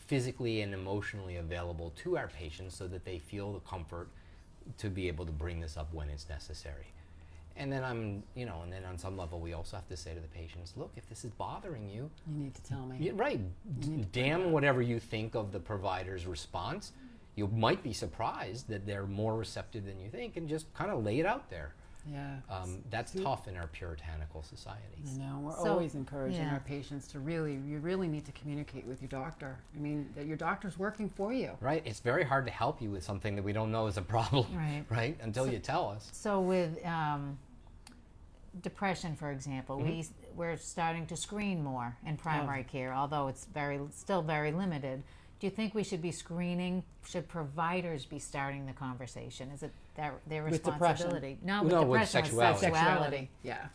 physically and emotionally available to our patients so that they feel the comfort to be able to bring this up when it's necessary. And then and then on some level we also have to say to the patients, look, if this is bothering you, You need to tell me. yeah, right, damn whatever you think of the provider's response, you might be surprised that they're more receptive than you think, and just kind of lay it out there. Yeah. That's tough in our puritanical societies. We're So, always encouraging yeah. our patients to you really need to communicate with your doctor. I mean, that your doctor's working for you. Right? It's very hard to help you with something that we don't know is a problem, Right. right? Until you tell us. So with depression, for example, we're starting to screen more in primary care, although it's still very limited. Do you think we should be screening? Should providers be starting the conversation? Is it their With depression? responsibility? No, No, with depression, sexuality. sexuality. Yeah.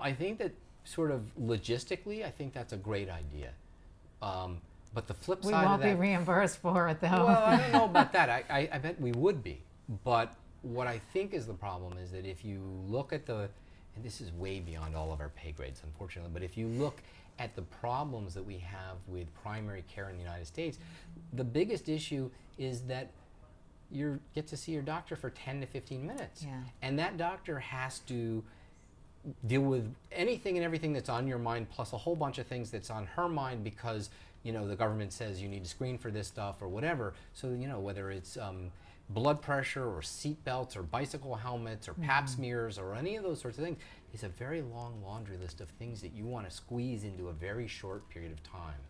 I think that sort of logistically, I think that's a great idea. But the flip We side won't of be that, reimbursed for it, though. well, I don't know about that. I bet we would be. But what I think is the problem is that if you look at and this is way beyond all of our pay grades, unfortunately, but if you look at the problems that we have with primary care in the United States, the biggest issue is that you get to see your doctor for 10 to 15 minutes. Yeah. And that doctor has to deal with anything and everything that's on your mind, plus a whole bunch of things that's on her mind because, you know, the government says you need to screen for this stuff or whatever. So, you know, whether it's blood pressure or seat belts or bicycle helmets or pap smears or any of those sorts of things, it's a very long laundry list of things that you want to squeeze into a very short period of time.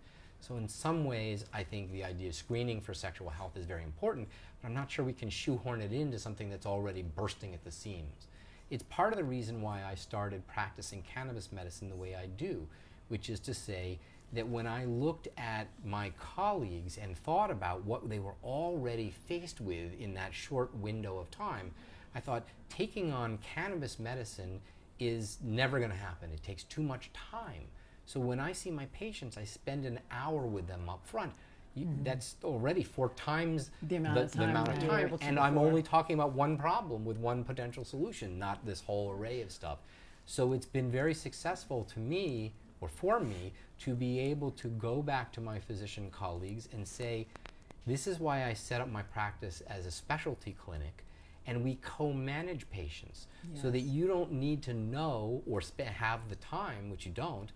So in some ways, I think the idea of screening for sexual health is very important, but I'm not sure we can shoehorn it into something that's already bursting at the seams. It's part of the reason why I started practicing cannabis medicine the way I do, which is to say that when I looked at my colleagues and thought about what they were already faced with in that short window of time, I thought taking on cannabis medicine is never going to happen. It takes too much time. So when I see my patients, I spend an hour with them up front. That's already 4 times the amount of time, and I'm only talking about one problem with one potential solution, not this whole array of stuff. So it's been very successful to me, or for me, to be able to go back to my physician colleagues and say, this is why I set up my practice as a specialty clinic, and we co-manage patients so that you don't need to know or have the time, which you don't,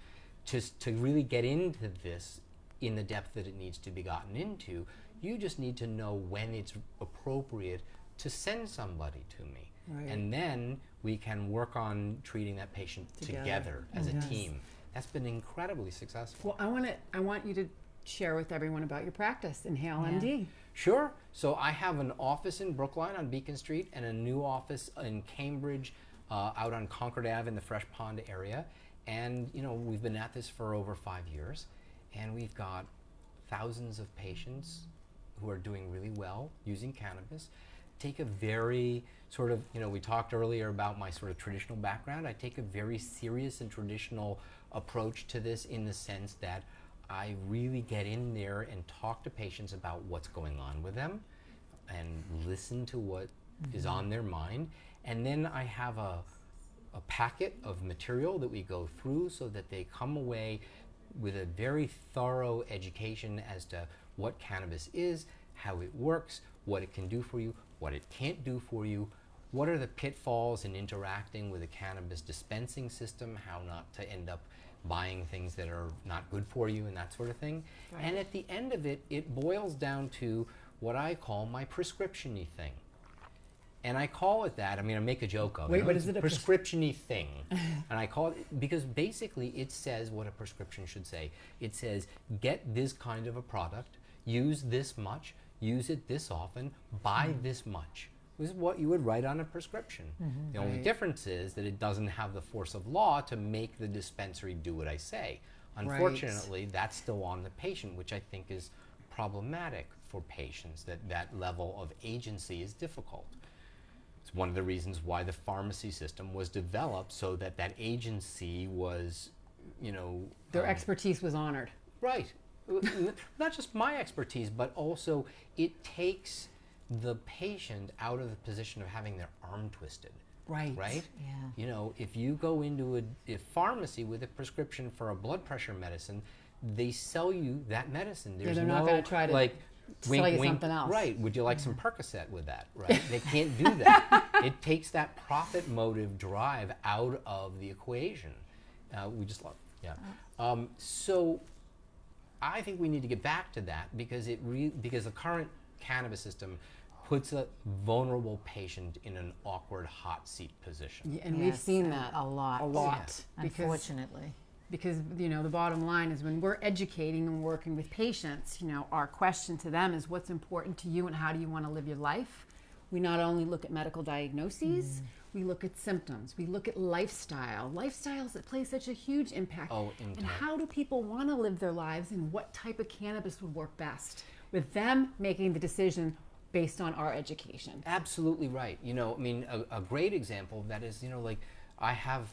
to really get into this in the depth that it needs to be gotten into. You just need to know when it's appropriate to send somebody to me. Right. And then we can work on treating that patient together as a team. That's been incredibly successful. Well, I want you to share with everyone about your practice, InhaleMD. Sure. So I have an office in Brookline on Beacon Street and a new office in Cambridge out on Concord Ave in the Fresh Pond area. And, you know, we've been at this for over 5 years, and we've got thousands of patients who are doing really well using cannabis. Take a very sort of, you know, we talked earlier about my sort of traditional background. I take a very serious and traditional approach to this in the sense that I really get in there and talk to patients about what's going on with them and listen to what is on their mind. And then I have a packet of material that we go through so that they come away with a very thorough education as to what cannabis is, how it works, what it can do for you, what it can't do for you, what are the pitfalls in interacting with a cannabis dispensing system, how not to end up buying things that are not good for you and that sort of thing. Right. And at the end of it, it boils down to what I call my prescription-y thing. And I call it that. I mean, I make a joke of it. Wait, what is it? Prescription-y thing. And I call it, because basically it says what a prescription should say. It says, get this kind of a product, use this much, use it this often, buy this much. This is what you would write on a prescription. The only difference is that it doesn't have the force of law to make the dispensary do what I say. Unfortunately, that's still on the patient, which I think is problematic for patients, that level of agency is difficult. It's one of the reasons why the pharmacy system was developed, so that agency was, you know... Their expertise was honored. Right. Not just my expertise, but also it takes the patient out of the position of having their arm twisted. Right. Right? Yeah. You know, if you go into a pharmacy with a prescription for a blood pressure medicine, they sell you that medicine. There's they're not going to try to like, sell you something else. Right. Would you like some Percocet with that? Right. They can't do that. It takes that profit motive drive out of the equation. We just love. Yeah. So I think we need to get back to that because because the current cannabis system puts a vulnerable patient in an awkward hot seat position. Yeah, and we've seen that a lot. A lot. Yeah. Unfortunately. Because, you know, the bottom line is when we're educating and working with patients, you know, our question to them is what's important to you and how do you want to live your life? We not only look at medical diagnoses, we look at symptoms, we look at lifestyle. Lifestyles that play such a huge impact. And how do people want to live their lives and what type of cannabis would work best? With them making the decision based on our education. Absolutely right. You know, I mean, a great example of that is, you know, like I have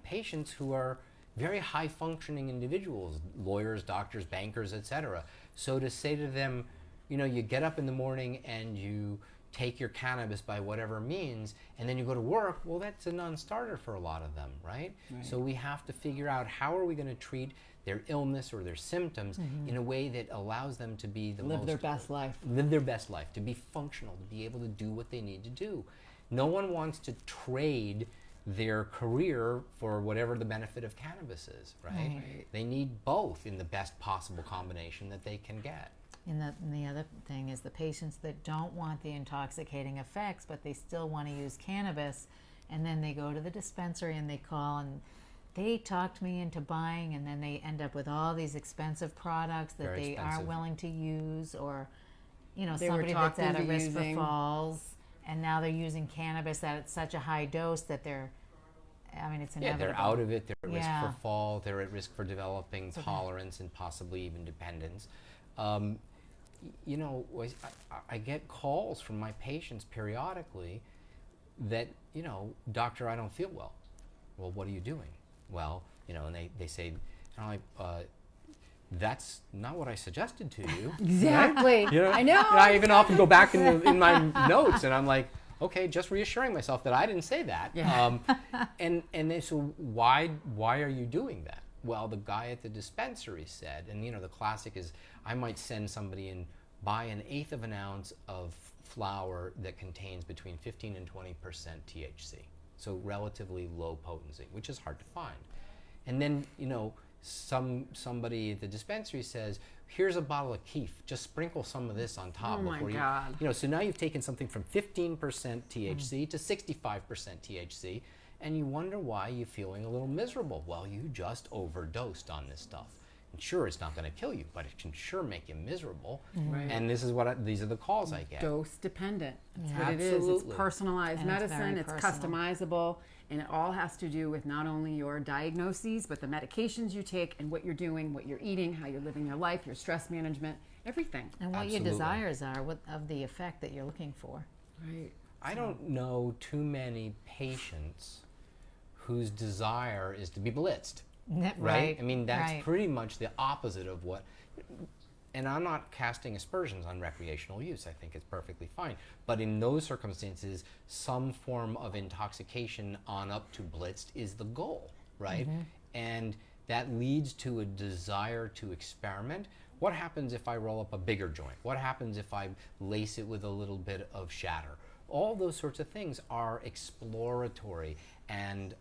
patients who are very high functioning individuals, lawyers, doctors, bankers, etc. So to say to them, you know, you get up in the morning and you take your cannabis by whatever means, and then you go to work, well, that's a non-starter for a lot of them, right? So we have to figure out how are we going to treat their illness or their symptoms in a way that allows them to be live their best life. Live their best life, to be functional, to be able to do what they need to do. No one wants to trade their career for whatever the benefit of cannabis is, right? Right. They need both in the best possible combination that they can get. And the other thing is the patients that don't want the intoxicating effects, but they still want to use cannabis, and then they go to the dispensary and they call and they talked me into buying, and then they end up with all these expensive products that Very they aren't expensive. willing to use, or They were somebody that's talked at a into risk for using- falls, and now they're using cannabis at such a high dose that it's Yeah, inevitable. they're out of it, they're at Yeah. risk for fall, they're at risk for developing tolerance and possibly even dependence. I get calls from my patients periodically that, doctor, I don't feel well. Well, what are you doing? Well, and they say, that's not what I suggested to you. Exactly. I know. And I even often go back in my notes and I'm like, okay, just reassuring myself that I didn't say that. Yeah. And they say, why are you doing that? Well, the guy at the dispensary said, and the classic is, I might send somebody and buy 1/8 of an ounce of flower that contains between 15 and 20% THC. So relatively low potency, which is hard to find. And then, somebody at the dispensary says, here's a bottle of keef, just sprinkle some of this on top. Oh my before God. so now you've taken something from 15% THC to 65% THC, and you wonder why you're feeling a little miserable. Well, you just overdosed on this stuff. And sure, it's not going to kill you, but it can sure make you miserable. Right. And this is these are the calls I get. Dose dependent. That's Yeah. what it is. It's Absolutely. personalized And it's medicine. very It's personal. customizable, and it all has to do with not only your diagnoses, but the medications you take and what you're doing, what you're eating, how you're living your life, your stress management, everything. And what your Absolutely. desires are of the effect that you're looking for. Right. I don't know too many patients whose desire is to be blitzed. Right? I mean, that's right. pretty much the opposite of what, and I'm not casting aspersions on recreational use. I think it's perfectly fine. But in those circumstances, some form of intoxication on up to blitzed is the goal, right? And that leads to a desire to experiment. What happens if I roll up a bigger joint? What happens if I lace it with a little bit of shatter? All those sorts of things are exploratory, and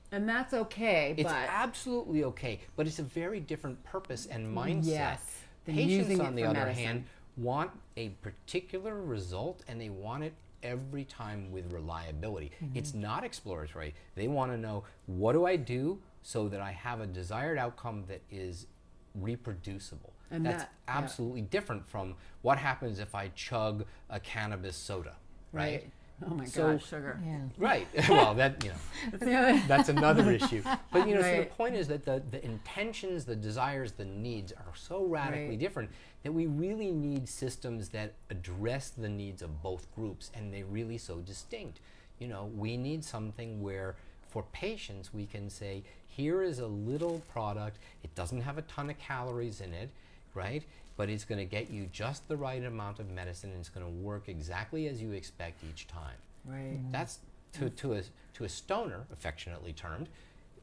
that's okay, it's but absolutely okay, but it's a very different purpose and mindset. Yes, than Patients, using on it the for other medicine. hand, want a particular result, and they want it every time with reliability. It's not exploratory. They want to know, what do I do so that I have a desired outcome that is reproducible? And that's that- yeah. absolutely different from what happens if I chug a cannabis soda, right? Oh my So- God, sugar. Yeah. Right. Well, that's another issue. But so the Right. point is that the intentions, the desires, the needs are so radically Right. different that we really need systems that address the needs of both groups, and they're really so distinct. We need something where for patients we can say, here is a little product, it doesn't have a ton of calories in it, right? But it's going to get you just the right amount of medicine, and it's going to work exactly as you expect each time. Right. That's to a stoner, affectionately termed,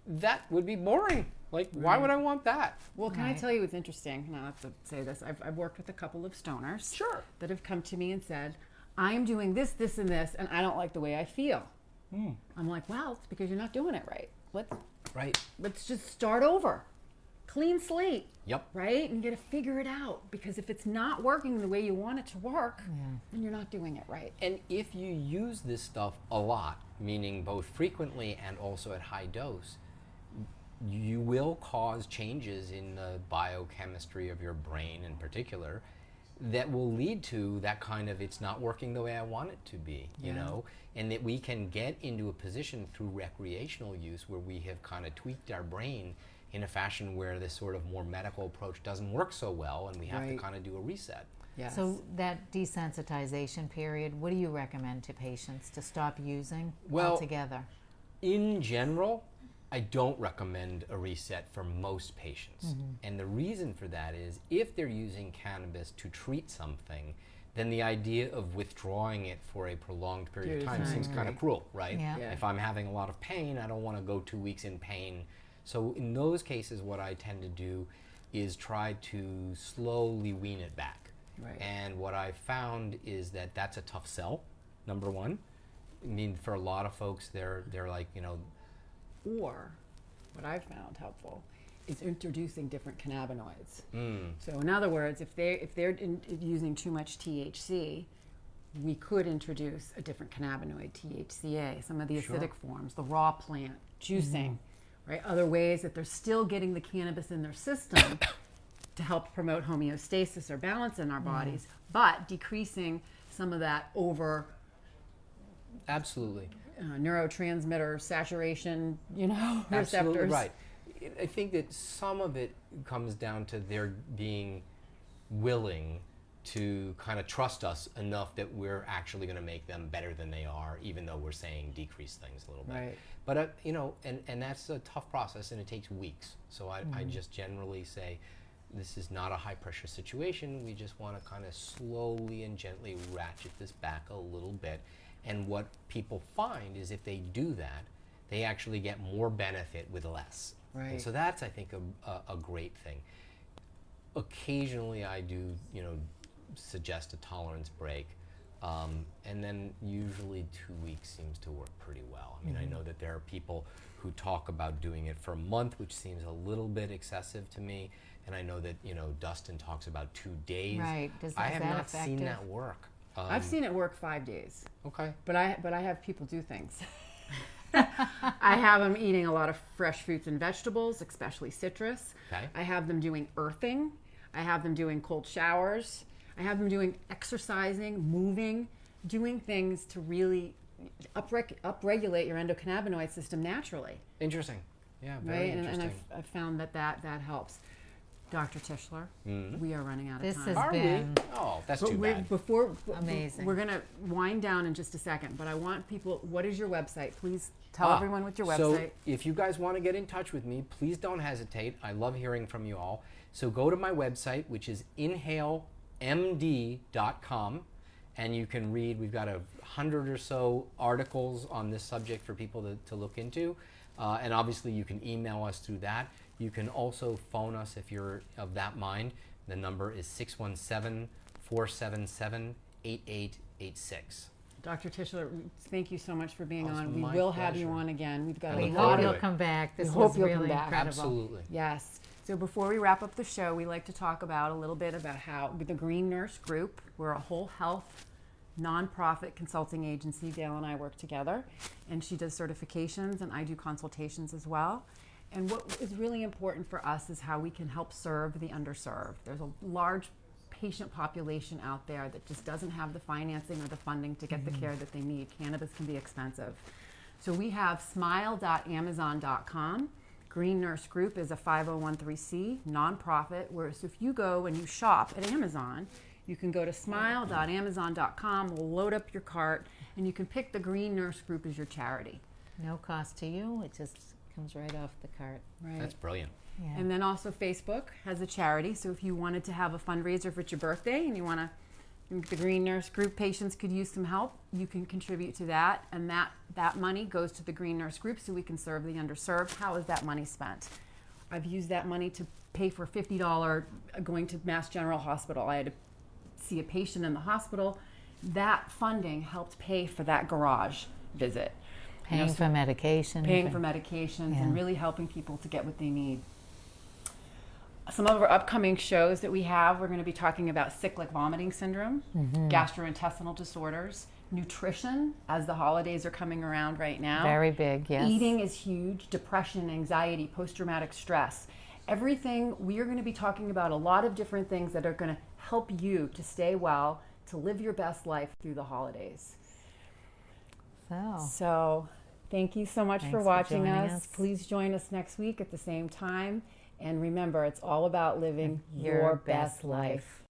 that would be boring. Like, why would I want that? Well, can I Right. tell you what's interesting? And I have to say this. I've worked with a couple of stoners Sure. that have come to me and said, I'm doing this, this, and this, and I don't like the way I feel. I'm like, well, it's because you're not doing it right. Right. Let's just start over. Clean slate. Yep. Right? And you got to figure it out. Because if it's not working the way you want it to work, then you're not doing it right. And if you use this stuff a lot, meaning both frequently and also at high dose, you will cause changes in the biochemistry of your brain in particular that will lead to that kind of, it's not working the way I want it to be, you know, and that we can get into a position through recreational use where we have kind of tweaked our brain in a fashion where this sort of more medical approach doesn't work so well, and we have to Right. kind of do a reset. Yes. So that desensitization period, what do you recommend to patients to stop using Well, altogether? In general, I don't recommend a reset for most patients. And the reason for that is if they're using cannabis to treat something, then the idea of withdrawing it for a prolonged period of time seems kind of cruel, right? Yeah. Yeah. If I'm having a lot of pain, I don't want to go 2 weeks in pain. So in those cases, what I tend to do is try to slowly wean it back. Right. And what I found is that that's a tough sell, number one. I mean, for a lot of folks, they're like, you know, Or what I've found helpful is introducing different cannabinoids. mm, So in other words, if they're using too much THC, we could introduce a different cannabinoid, THCA, some of the Sure. acidic forms, the raw plant, juicing, right? Other ways that they're still getting the cannabis in their system to help promote homeostasis or balance in our bodies, but decreasing some of that over absolutely. neurotransmitter saturation, Absolutely receptors. right. I think that some of it comes down to their being willing to kind of trust us enough that we're actually going to make them better than they are, even though we're saying decrease things a little bit. Right. But and that's a tough process, and it takes weeks. So I just generally say, this is not a high pressure situation. We just want to kind of slowly and gently ratchet this back a little bit. And what people find is if they do that, they actually get more benefit with less. Right. And so that's, I think, a great thing. Occasionally I do, suggest a tolerance break. And then usually 2 weeks seems to work pretty well. I mean, I know that there are people who talk about doing it for a month, which seems a little bit excessive to me. And I know that, Dustin talks about 2 days. Right. I have is that not seen effective? that work. I've seen it work 5 days, Okay. but I have people do things. I have them eating a lot of fresh fruits and vegetables, especially citrus. Okay. I have them doing earthing. I have them doing cold showers. I have them doing exercising, moving, doing things to really upregulate your endocannabinoid system naturally. Interesting. Yeah, very Right? interesting. And I've found that helps. Dr. Tishler, we are running out of This time. has Are been we? Oh, that's But too we're- bad. Amazing. We're going to wind down in just a second, but I want people, what is your website? Please tell Ah, everyone what your So website. if you guys want to get in touch with me, please don't hesitate. I love hearing from you all. So go to my website, which is InhaleMD.com, and you can read, we've got 100 or so articles on this subject for people to look into. And obviously you can email us through that. You can also phone us if you're of that mind. The number is 617-477-8886. Dr. Tishler, thank you so much for being Oh, it's on. We my will have you pleasure. on again. We've got I a We look lot hope forward to you'll it. come back. This We hope was you'll come really back. incredible. Absolutely. Yes. So before we wrap up the show, we like to talk about a little bit about how with the Green Nurse Group, we're a whole health nonprofit consulting agency. Dale and I work together, and she does certifications, and I do consultations as well. And what is really important for us is how we can help serve the underserved. There's a large patient population out there that just doesn't have the financing or the funding to get the care that they need. Cannabis can be expensive. So we have smile.amazon.com. Green Nurse Group is a 501(c) nonprofit, where so if you go and you shop at Amazon, you can go to smile.amazon.com, we'll load up your cart, and you can pick the Green Nurse Group as your charity. No cost to you. It just comes right off the cart. Right. That's brilliant. Yeah. And then also Facebook has a charity. So if you wanted to have a fundraiser for your birthday and you want to, the Green Nurse Group patients could use some help, you can contribute to that. And that money goes to the Green Nurse Group so we can serve the underserved. How is that money spent? I've used that money to pay for $50 going to Mass General Hospital. I had to see a patient in the hospital. That funding helped pay for that garage visit. Paying for medication. Paying for medications Yeah. and really helping people to get what they need. Some of our upcoming shows that we have, we're going to be talking about cyclic vomiting syndrome, gastrointestinal disorders, nutrition, as the holidays are coming around right now. Very big, yes. Eating is huge, depression, anxiety, post-traumatic stress. Everything, we are going to be talking about a lot of different things that are going to help you to stay well, to live your best life through the holidays. So, thank you so much Thanks for for watching joining us. us. Please join us next week at the same time. And remember, it's all about living Your your best best life. life.